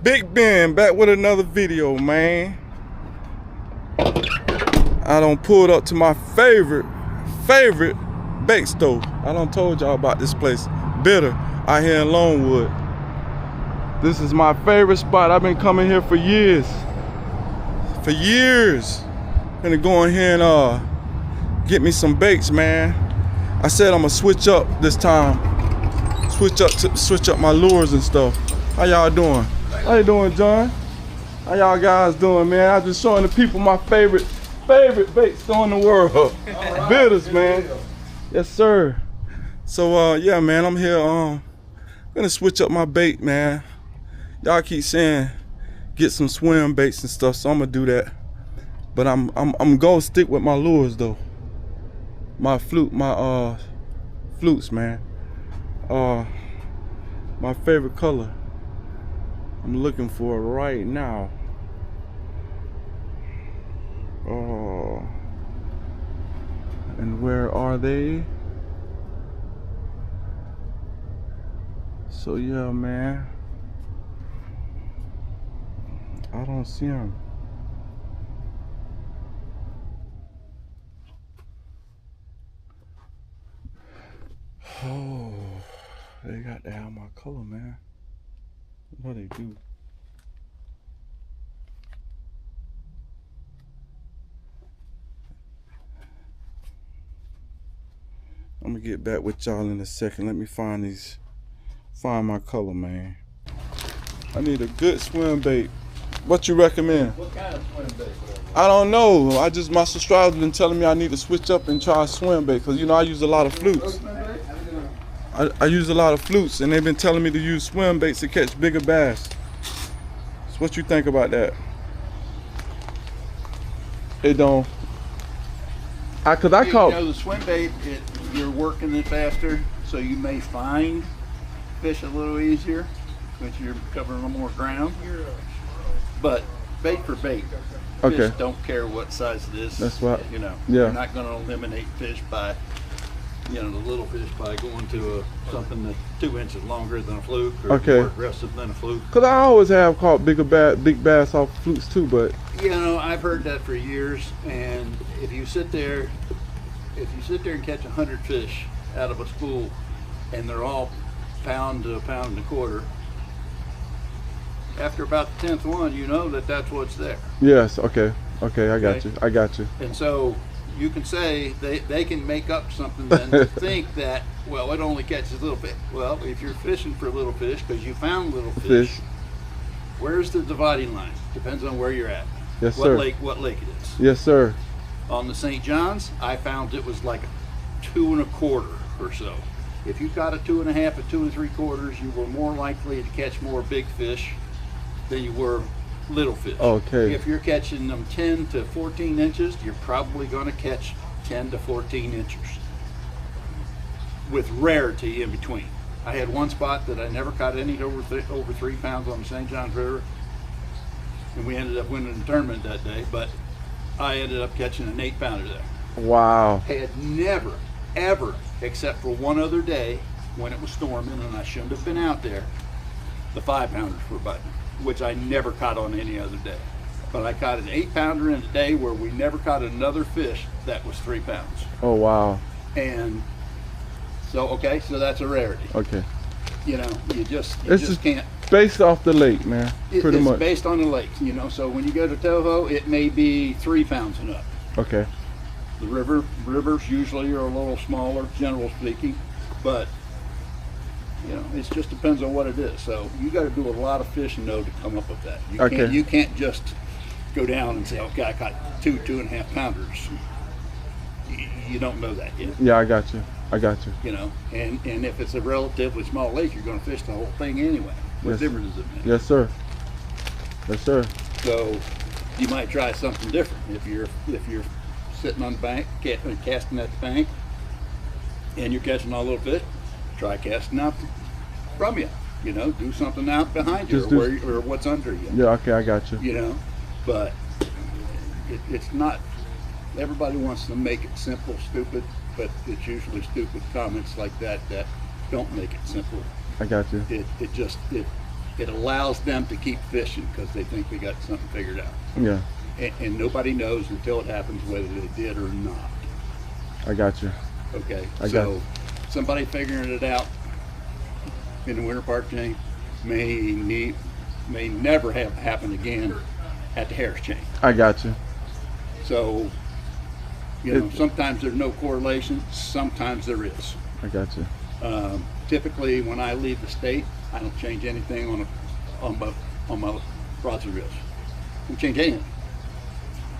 Big Ben back with another video, man. I done pulled up to my favorite bake stove. I done told y'all about this place, Bitter, out here in Longwood. This is my favorite spot. I've been coming here for years. Gonna go in here and get me some bakes, man. I said I'm gonna switch up this time. Switch up my lures and stuff. How y'all doing? How you doing, John? How y'all guys doing, man? I'm just showing the people my favorite bait store in the world. Right. Bitters, man. Yes, sir. So yeah, man, I'm here. Gonna switch up my bait, man. Y'all keep saying get some swim baits and stuff, so I'm gonna do that. But I'm gonna stick with my lures though. My flutes, man. My favorite color I'm looking for right now. And where are they? So yeah, man, I don't see them. Oh, they got to have my color, man. What they do? I'm gonna get back with y'all in a second. Let me find my color, man. I need a good swim bait. What you recommend? What kind of swim bait? I don't know. My subscribers been telling me I need to switch up and try a swim bait, because you know I use a lot of flutes. I use a lot of flutes, and they've been telling me to use swim baits to catch bigger bass. So what you think about that? It don't. Cause I caught. You know, the swim bait, you're working it faster, so you may find fish a little easier, because you're covering a little more ground. But bait for bait. Okay. Fish don't care what size it is. That's right. You know, yeah. You're not going to eliminate fish by, the little fish by going to something that's 2 inches longer than a fluke, or more aggressive than a fluke. Cause I always have caught big bass off flukes too, but I've heard that for years. And if you sit there and catch 100 fish out of a spool, and they're all pound to a pound and a quarter, after about the 10th one, you know that's what's there. Yes. Okay. I got you. And so you can say they can make up something then to think that, well, it only catches little fish. Well, if you're fishing for little fish because you found little fish, where's the dividing line? Depends on where you're at. Yes, sir. What lake it is. Yes, sir. On the St. John's, I found it was like a 2 1/4 or so. If you got a 2 1/2, a 2 3/4, you were more likely to catch more big fish than you were little fish. Okay. If you're catching them 10 to 14 inches, you're probably going to catch 10 to 14 inches, with rarity in between. I had one spot that I never caught any over 3 pounds on the St. Johns River, and we ended up winning the tournament that day, but I ended up catching an 8-pounder there. Wow. Had never, ever, except for one other day when it was storming and I shouldn't have been out there, the 5-pounders were biting, which I never caught on any other day. But I caught an 8-pounder in a day where we never caught another fish that was 3 pounds. Oh, wow. And so that's a rarity. Okay. You just can't. Based off the lake, man. Pretty much. It's based on the lake, so when you go to Toho, it may be 3 pounds and up. Okay. The rivers usually are a little smaller, general speaking, but it just depends on what it is. So you got to do a lot of fishing though to come up with that. You can't just go down and say, okay, I caught 2 2.5 pounders. You don't know that yet. Yeah, I got you. And if it's a relatively small lake, you're going to fish the whole thing anyway. What difference does it make? Yes, sir. So you might try something different. If you're sitting on the bank, casting at the bank, and you're catching all little fish, try casting out from you. Do something out behind you, or what's under you. Yeah, okay, I got you. But it's not. Everybody wants to make it simple, stupid, but it's usually stupid comments like that don't make it simple. I got you. it allows them to keep fishing because they think they got something figured out. Yeah. And nobody knows until it happens whether they did or not. I got you. Okay. I got So you. somebody figuring it out in the winter park chain may never have happen again at the Harris chain. I got you. So, you know, sometimes there's no correlation, sometimes there is. I got you. Typically, when I leave the state, I don't change anything on my rods and reels. I don't change anything.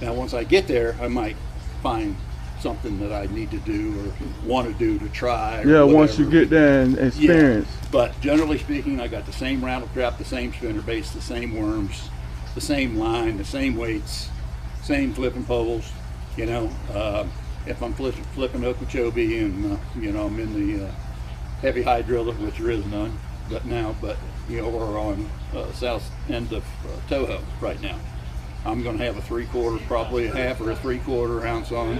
Now, once I get there, I might find something that I need to do or want to do to try. Yeah, or once you whatever. get there and experience. Yeah. But generally speaking, I got the same rattle trap, the same spinner baits, the same worms, the same line, the same weights, same flipping poles. You know, if I'm flipping Okeechobee and you know, I'm in the heavy high driller, which there is none, but you know, we're on south end of Toho right now. I'm going to have a 3/4, probably a half or a 3/4 ounce on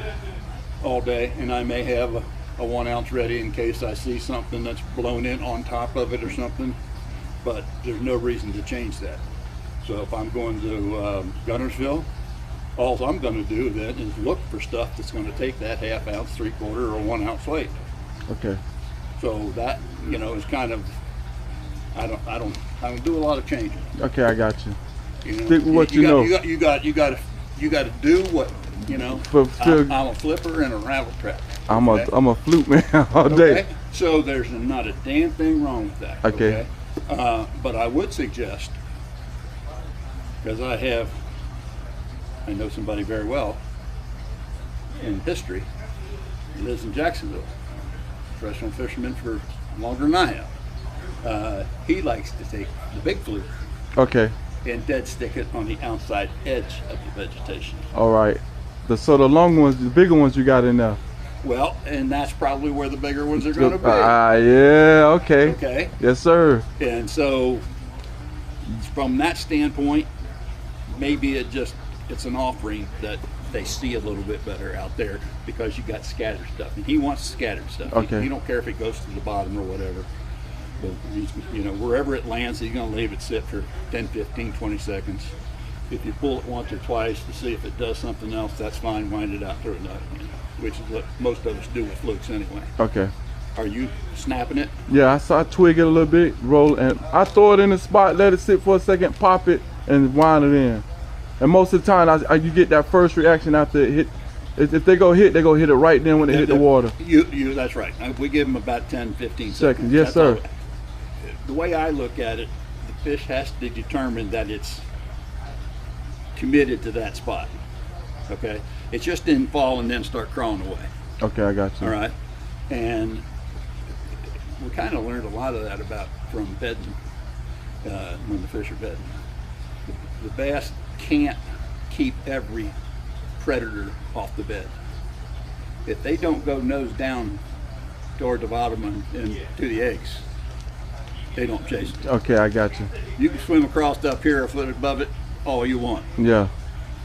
all day, and I may have a 1 ounce ready in case I see something that's blown in on top of it or something. But there's no reason to change that. So if I'm going to Gunnersville, all I'm going to do then is look for stuff that's going to take that half ounce, 3/4, or 1 ounce weight. Okay. So that, you know, is kind of, I don't do a lot of changing. Okay, I got you. You know, Stick with what you know. You got to do what, you know. I'm a flipper and a rattle trap. I'm okay? a flute man all day. Okay? So there's not a damn thing wrong with that. Okay. But I would suggest, because I know somebody very well in history. He lives in Jacksonville. Professional fisherman for longer than I have. He likes to take the big fluke Okay. and dead stick it on the outside edge of the vegetation. All right. So the long ones, the bigger ones you got in there. Well, and that's probably where the bigger ones are going to be. Yeah, okay. Okay. Yes, sir. And so, from that standpoint, maybe it's an offering that they see a little bit better out there because you got scattered stuff. And he wants scattered stuff. Okay. He don't care if it goes to the bottom or whatever. But he's, you know, wherever it lands, he's going to leave it sit for 10, 15, 20 seconds. If you pull it once or twice to see if it does something else, that's fine. Wind it out, throw another one, which is what most of us do with flukes anyway. Okay. Are you snapping it? Yeah, I twig it a little bit, roll, and I throw it in the spot, let it sit for a second, pop it, and wind it in. And most of the time, you get that first reaction after it hit. If they go hit it right then when they hit the water. That's right. We give them about 10, 15 Seconds. Yes, sir. The way I look at it, the fish has to determine that it's committed to that spot. Okay? It just didn't fall and then start crawling away. Okay, I got you. All right? And we kind of learned a lot of that from bedding, when the fish are bedding. The bass can't keep every predator off the bed. If they don't go nose down toward the bottom and to the eggs, they don't chase it. Okay, I got you. You can swim across up here a foot above it all you want, Yeah.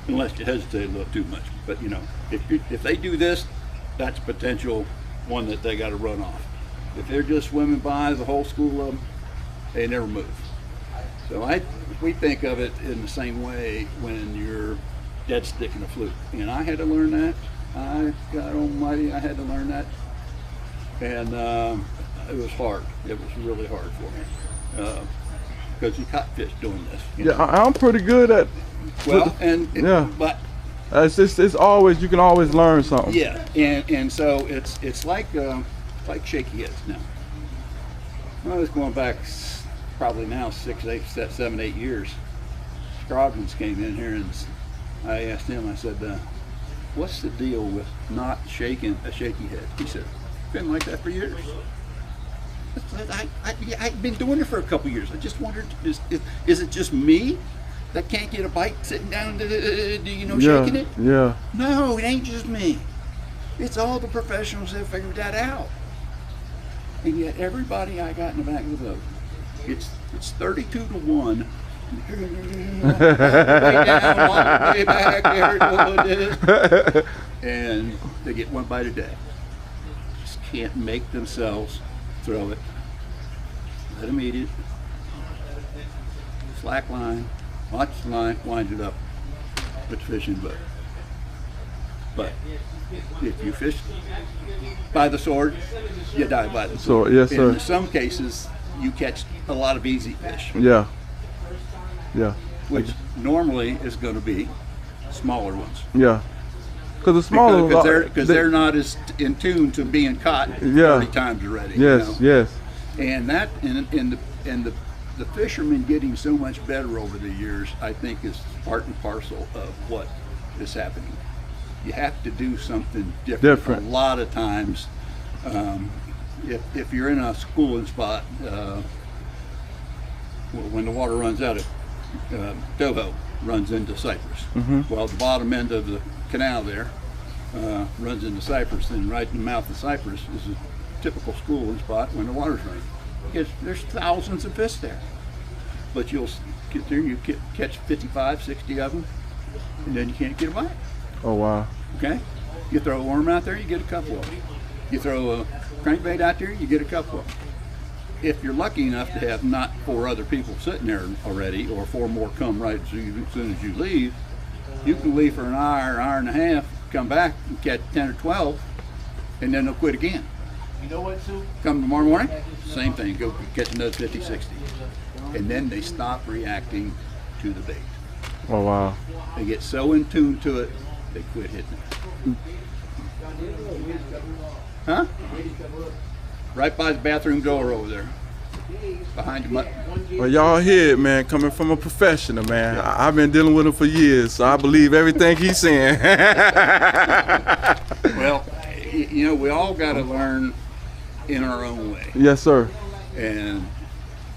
unless you hesitate a little too much. But you know, if they do this, that's a potential one that they got to run off. If they're just swimming by, the whole school of them, they never move. So we think of it in the same way when you're dead sticking a fluke. And I had to learn that. God almighty, I had to learn that. And it was hard. It was really hard for me. Because you caught fish doing this. Yeah, I'm pretty good at. Well, but it's always, you can always learn something. yeah, and so it's like shaky heads now. Well, it's going back probably now 7, 8 years. Scroggins came in here and I asked him, I said, what's the deal with not shaking a shaky head? He said, been like that for years. I've been doing it for a couple years. I just wondered, is it just me that can't get a bite sitting down, shaking it? Yeah. No, it ain't just me. It's all the professionals that figured that out. And yet everybody I got in the back of the boat, it's 32-1. Way down, all the way back there, and they get one bite a day. Just can't make themselves throw it. Let them eat it. slack line, watch the line, wind it up with the fishing boat. But if you fish by the sword, you die by the sword. Yes, sir. In some cases, you catch a lot of easy fish. Yeah. Yeah. Which normally is going to be smaller ones. Yeah. Because the smaller because they're not as in tune to being caught 30 times already. Yes, yes. And that and the fishermen getting so much better over the years, I think, is part and parcel of what is happening. You have to do something different. A lot of times, if you're in a schooling spot, when the water runs out of Toho, runs into Cypress. Well, the bottom end of the canal there runs into Cypress, and right in the mouth of Cypress is a typical schooling spot when the water's running. Because there's thousands of fish there. But you'll get there, you catch 55, 60 of them, and then you can't get a bite. Oh, wow. Okay? You throw a worm out there, you get a couple of them. You throw a crankbait out there, you get a couple of them. If you're lucky enough to have not 4 other people sitting there already, or 4 more come right as soon as you leave, you can leave for an hour, hour and a half, come back and catch 10 or 12, and then they'll quit again. You know what, Sue? Come tomorrow morning, same thing, go catch another 50, 60. And then they stop reacting to the bait. Oh, wow. They get so in tune to it, they quit hitting it. Huh? Right by the bathroom door over there. Behind the mud. Well, y'all hear it, man, coming from a professional, man. I've been dealing with him for years, so I believe everything he's saying. Well, you know, we all got to learn in our own way. Yes, sir. And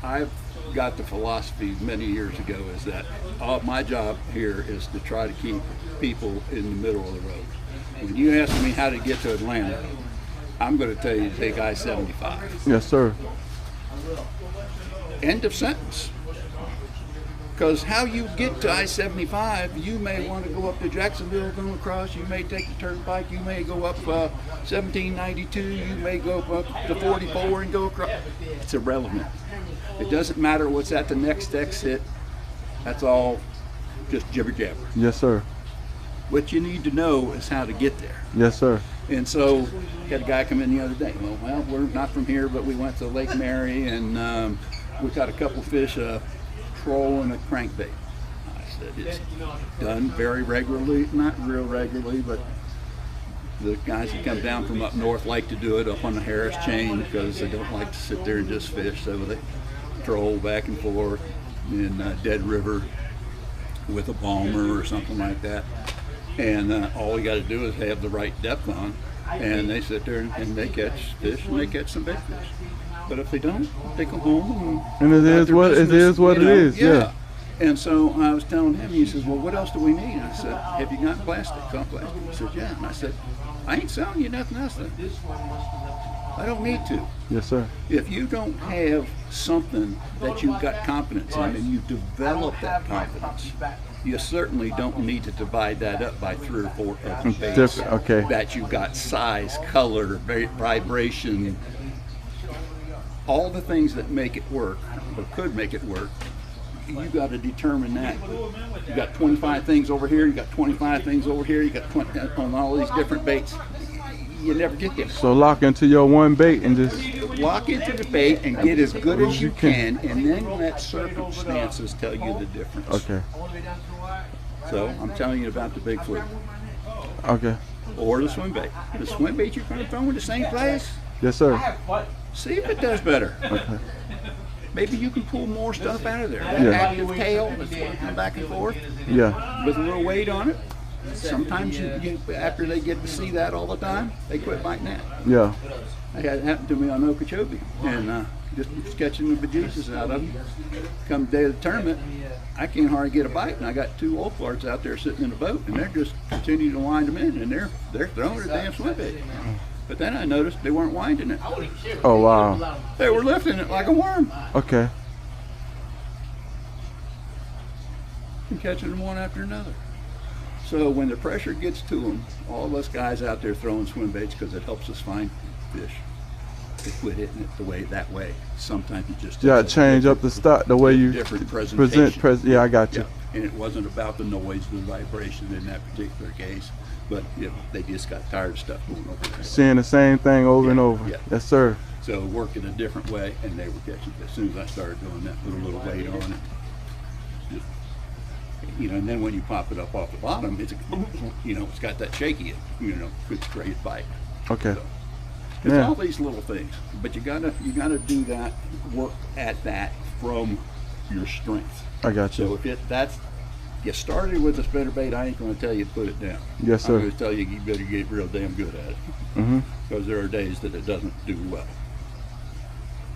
I've got the philosophy many years ago is that my job here is to try to keep people in the middle of the road. When you ask me how to get to Atlanta, I'm going to tell you to take I-75. Yes, sir. End of sentence. Because how you get to I-75, you may want to go up to Jacksonville, go across, you may take the turnpike, you may go up 1792, you may go up to 44 and go across. It's irrelevant. It doesn't matter what's at the next exit. That's all just jibber jabber. Yes, sir. What you need to know is how to get there. Yes, sir. And so, had a guy come in the other day. Well, we're not from here, but we went to Lake Mary, and we caught a couple fish, a troll and a crankbait. I said, it's done very regularly, not real regularly, but the guys that come down from up north like to do it up on the Harris chain because they don't like to sit there and just fish, so they troll back and forth in Dead River with a bomber or something like that. And all we got to do is have the right depth on, and they sit there and they catch fish, and they catch some big fish. But if they don't, they come home and it is what it is. Yeah. And so I was telling him, he says, well, what else do we need? And I said, have you got plastic? Got plastic? He said, yeah. And I said, I ain't selling you nothing else then. I don't need to. Yes, sir. If you don't have something that you've got confidence in and you develop that confidence, you certainly don't need to divide that up by 3 or 4 other baits. Okay. That you've got size, color, vibration, all the things that make it work or could make it work. You got to determine that. You got 25 things over here. You got 25 things over here. You got 20 on all these different baits. You never get there. So lock into your one bait and just lock into the bait and get as good as you can, and then let circumstances tell you the difference. Okay. So I'm telling you about the big fluke. Okay. Or the swim bait. The swim bait you're going to throw in the same place. Yes, sir. See if it does better. Okay. Maybe you can pull more stuff out of there. That active tail that's working back and forth. Yeah. With a little weight on it. Sometimes after they get to see that all the time, they quit biting that. Yeah. That happened to me on Okeechobee, and just catching the bejesus out of them. Come the day of the tournament, I can't hardly get a bite, and I got 2 old farts out there sitting in the boat, and they're just continuing to wind them in, and they're throwing a damn swim bait. But then I noticed they weren't winding it. Oh, wow. They were lifting it like a worm. Okay. And catching them one after another. So when the pressure gets to them, all of us guys out there throwing swim baits because it helps us find fish. they quit hitting it that way. Sometimes you just change up the way you different presentation. Yeah, I got you. Yeah. And it wasn't about the noise, the vibration in that particular case, but they just got tired of stuff going over there. Seeing the same thing over and over. Yeah. Yes, sir. So worked in a different way, and they were catching it. As soon as I started doing that, put a little weight on it. Just, and then when you pop it up off the bottom, it's it's got that shaky, good straight bite. Okay. So, it's all these little things, but you gotta do that, work at that from your strength. I got you. So if you started with a spinnerbait, I ain't gonna tell you to put it down. Yes, sir. I'm gonna tell you better get real damn good at it. Because there are days that it doesn't do well.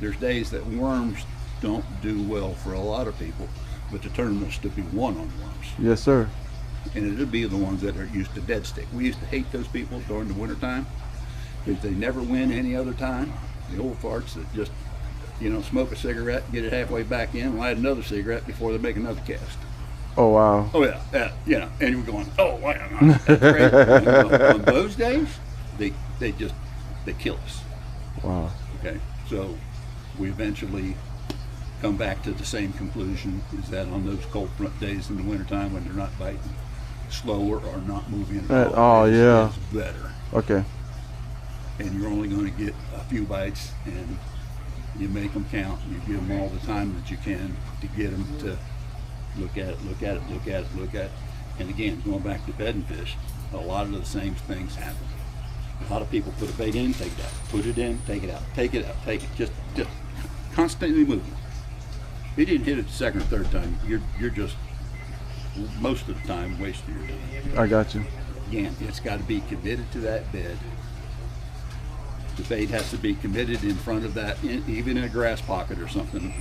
There's days that worms don't do well for a lot of people, but the tournaments to be won on worms. Yes, sir. And it'll be the ones that are used to dead stick. We used to hate those people during the winter time because they never win any other time. The old farts that just, smoke a cigarette, get it halfway back in, light another cigarette before they make another cast. Oh, wow. Oh, yeah. And you're going, oh, wow, that's great. On those days, they kill us. Wow. Okay, so we eventually come back to the same conclusion, is that on those cold front days in the wintertime when they're not biting slower or not moving at all, it's better. Okay. And you're only going to get a few bites, and you make them count. You give them all the time that you can to get them to look at it. And again, going back to bedding fish, a lot of the same things happen. A lot of people put a bait in, take it out, put it in, take it out, take it out, take it, just constantly moving. If you didn't hit it the second or third time, you're just most of the time wasting your time. I got you. Again, it's got to be committed to that bed. The bait has to be committed in front of that, even in a grass pocket or something.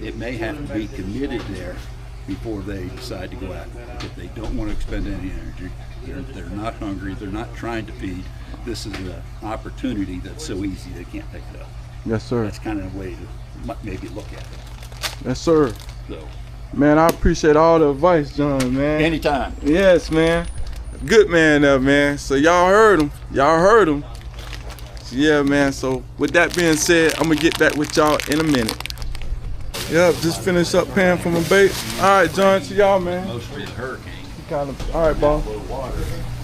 It may have to be committed there before they decide to go out. If they don't want to expend any energy, they're not hungry, they're not trying to feed. This is an opportunity that's so easy they can't pick it up. Yes, sir. That's kind of a way to maybe look at it. Yes, sir. So, man, I appreciate all the advice, John, man. Anytime. Yes, man. Good man there, man. So y'all heard him. So, yeah, man. So with that being said, I'm gonna get back with y'all in a minute. Yep, just finished up paying for my bait. All right, John, to y'all, man. Mostly a hurricane. All right, boss.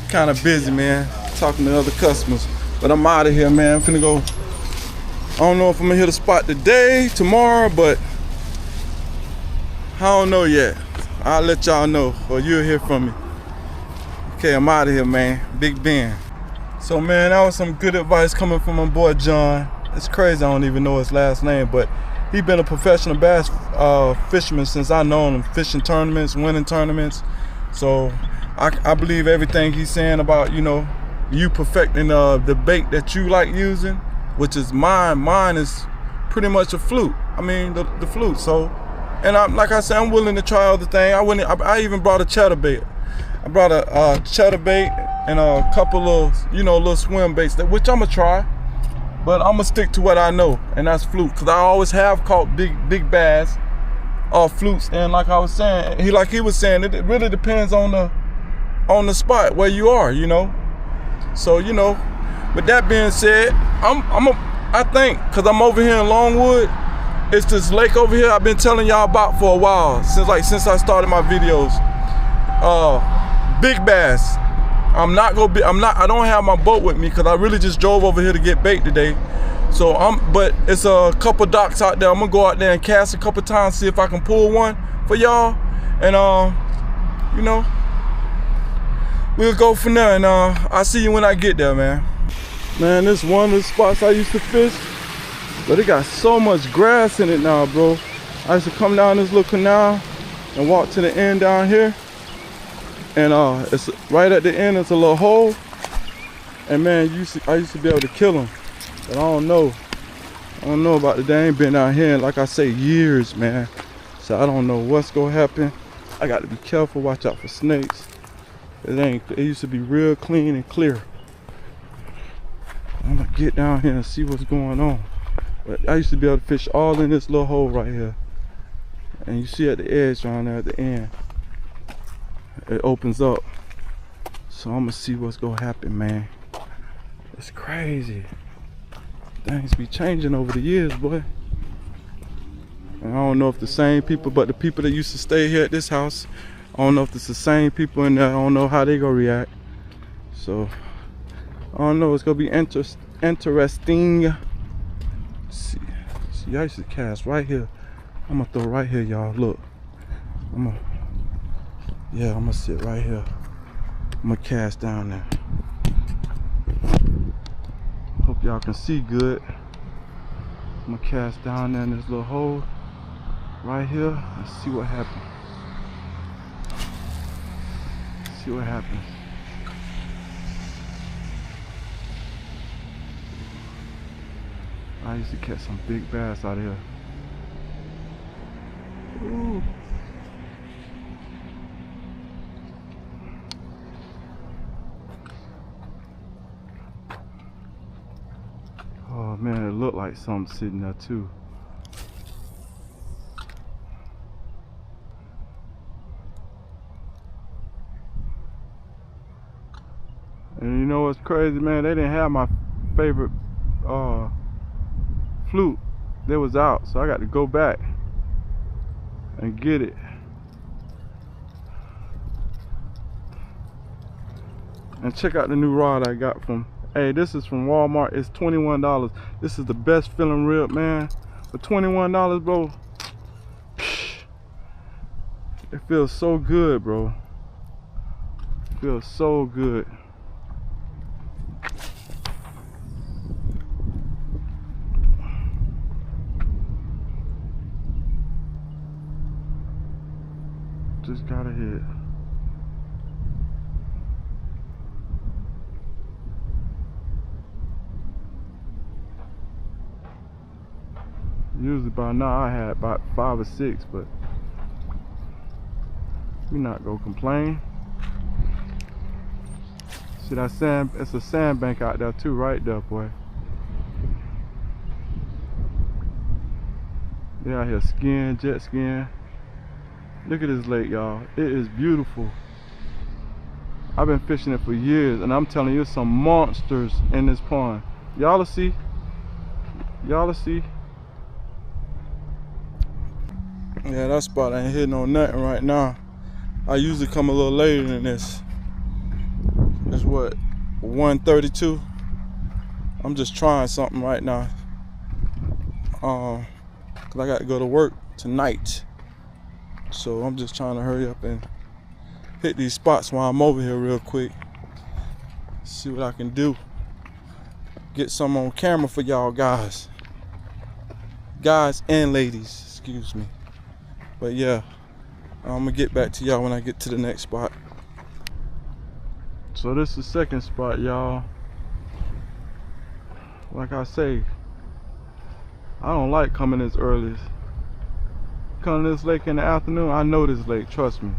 Kind of busy, man. Talking to other customers, but I'm out of here, man. I'm finna go. I don't know if I'm gonna hit a spot today, tomorrow, but I don't know yet. I'll let y'all know, or you'll hear from me. Okay, I'm out of here, man. Big Ben. So, man, that was some good advice coming from my boy John. It's crazy, I don't even know his last name, but he's been a professional bass fisherman since I known him, fishing tournaments, winning tournaments. So I believe everything he's saying about, you perfecting the bait that you like using, which is mine. Mine is pretty much a fluke. I mean, the fluke. So, and like I said, I'm willing to try other things. I even brought a chatterbait. I brought a chatterbait and a couple of, little swim baits, which I'm gonna try. But I'm gonna stick to what I know, and that's fluke. Cause I always have caught big bass off flukes. And like I was saying, he was saying, it really depends on the spot where you are, So, with that being said, I think, cause I'm over here in Longwood, it's this lake over here I've been telling y'all about for a while, since I started my videos. Big bass. I don't have my boat with me because I really just drove over here to get bait today. So but it's a couple docks out there. I'm gonna go out there and cast a couple times, see if I can pull one for y'all. And we'll go from there, and I'll see you when I get there, man. Man, this is one of the spots I used to fish, but it got so much grass in it now, bro. I used to come down this little canal and walk to the end down here. And it's right at the end, it's a little hole. And man, I used to be able to kill them. But I don't know about it. They ain't been out here in, like I say, years, man. So I don't know what's gonna happen. I got to be careful, watch out for snakes. It used to be real clean and clear. I'm gonna get down here and see what's going on. But I used to be able to fish all in this little hole right here. And you see at the edge down there at the end, it opens up. So I'm gonna see what's gonna happen, man. It's crazy. Things be changing over the years, boy. And I don't know if the same people, but the people that used to stay here at this house, I don't know if it's the same people in there. I don't know how they gonna react. So I don't know. It's gonna be interesting. See, I used to cast right here. I'm gonna throw right here, y'all. Look, I'm gonna sit right here. I'm gonna cast down there. Hope y'all can see good. I'm gonna cast down there in this little hole right here and see what happens. See what happens. I used to catch some big bass out of here. Ooh. Oh man, it looked like something sitting there too. And you know what's crazy, man? They didn't have my favorite flute. They was out, so I got to go back and get it. And check out the new rod I got from, hey, this is from Walmart. It's $21. This is the best feeling rib, man. For $21, bro, it feels so good, bro. It feels so good. Just got a hit. Usually by now I had about 5 or 6, but we're not gonna complain. See that sand? It's a sandbank out there too, right there, boy. They out here skiing, jet skiing. Look at this lake, y'all. It is beautiful. I've been fishing it for years, and I'm telling you, there's some monsters in this pond. Y'all will see. Y'all will see. Yeah, that spot ain't hitting on nothing right now. I usually come a little later than this. It's what, 1:32? I'm just trying something right now. Cause I got to go to work tonight. So I'm just trying to hurry up and hit these spots while I'm over here real quick. See what I can do. Get some on camera for y'all guys. Guys and ladies, excuse me. But yeah, I'm gonna get back to y'all when I get to the next spot. So this is the second spot, y'all. Like I say, I don't like coming this early. Coming to this lake in the afternoon, I know this lake, trust me.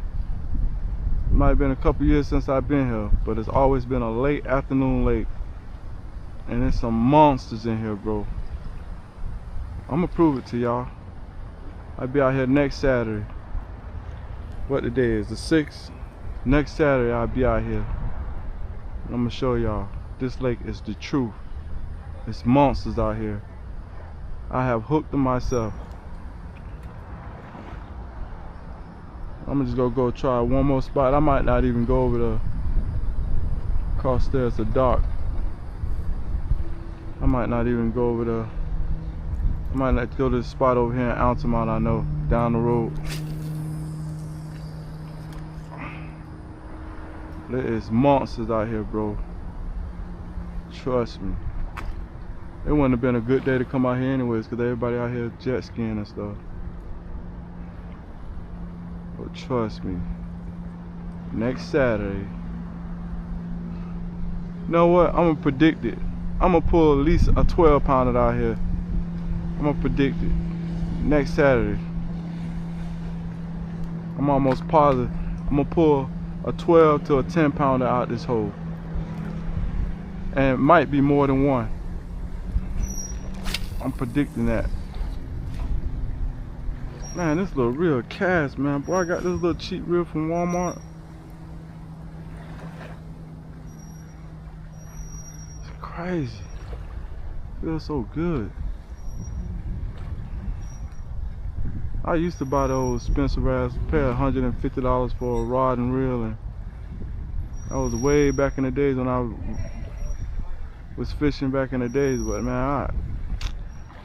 It might have been a couple years since I've been here, but it's always been a late afternoon lake. And there's some monsters in here, bro. I'm gonna prove it to y'all. I'll be out here next Saturday. What the day is? The 6th? Next Saturday I'll be out here. I'm gonna show y'all. This lake is the truth. It's monsters out here. I have hooked them myself. I'm just gonna go try one more spot. I might not even go over the across there. It's a dark. I might not even go over the. I might not go to the spot over here in Altamont. I know down the road. There is monsters out here, bro. Trust me. It wouldn't have been a good day to come out here anyways, because everybody out here jet skiing and stuff. But trust me, next Saturday, you know what? I'm gonna predict it. I'm gonna pull at least a 12-pounder out here. I'm gonna predict it. Next Saturday, I'm almost positive. I'm gonna pull a 12 to a 10-pounder out this hole, and it might be more than one. I'm predicting that. Man, this little reel cast, man. Boy, I got this little cheap reel from Walmart. It's crazy. Feels so good. I used to buy those expensive ass pair, $150 for a rod and reel, and that was way back in the days when I was fishing back in the days. But man,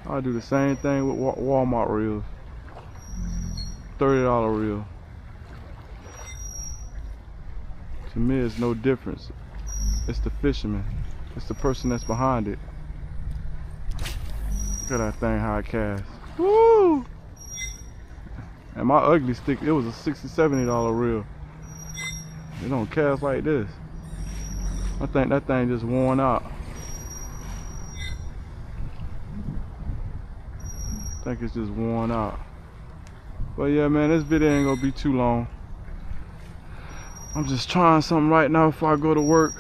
I do the same thing with Walmart reels. $30 reel. To me, it's no difference. It's the fisherman. It's the person that's behind it. Look at that thing, how it casts. Woo! And my ugly stick, it was a $60, $70 reel. It don't cast like this. I think that thing just worn out. I think it's just worn out. But yeah, man, this video ain't gonna be too long. I'm just trying something right now before I go to work.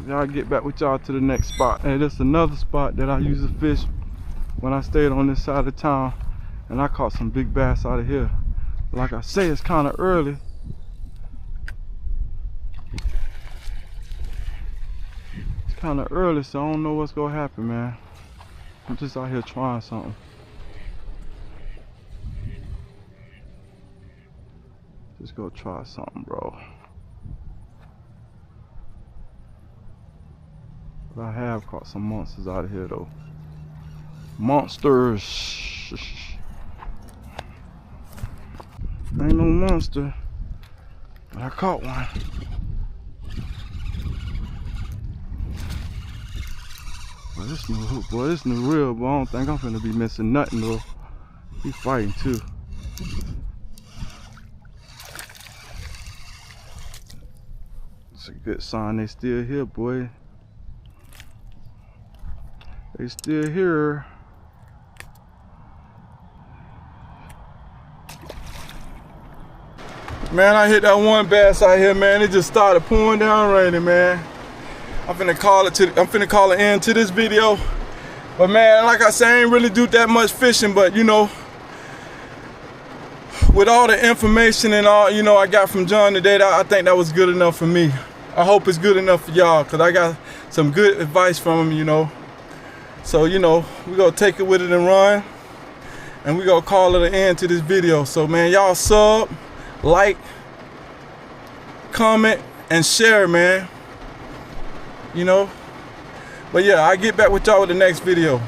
Y'all get back with y'all to the next spot. Hey, this is another spot that I used to fish when I stayed on this side of town, and I caught some big bass out of here. Like I say, it's kind of early. It's kind of early, so I don't know what's gonna happen, man. I'm just out here trying something. Just go try something, bro. But I have caught some monsters out of here, though. Monsters. Ain't no monster, but I caught one. Well, this new hook, boy, this new reel, but I don't think I'm finna be missing nothing, though. He fighting too. It's a good sign they still here, boy. They still here. Man, I hit that one bass out here, man. It just started pouring down raining, man. I'm finna call it end to this video. But man, like I said, I ain't really do that much fishing, but you know, with all the information and all, you know, I got from John today, I think that was good enough for me. I hope it's good enough for y'all, cause I got some good advice from him, you know. So, you know, we gonna take it with it and run, and we gonna call it an end to this video. So man, y'all sub, like, comment, and share, man. You know, but yeah, I'll get back with y'all with the next video.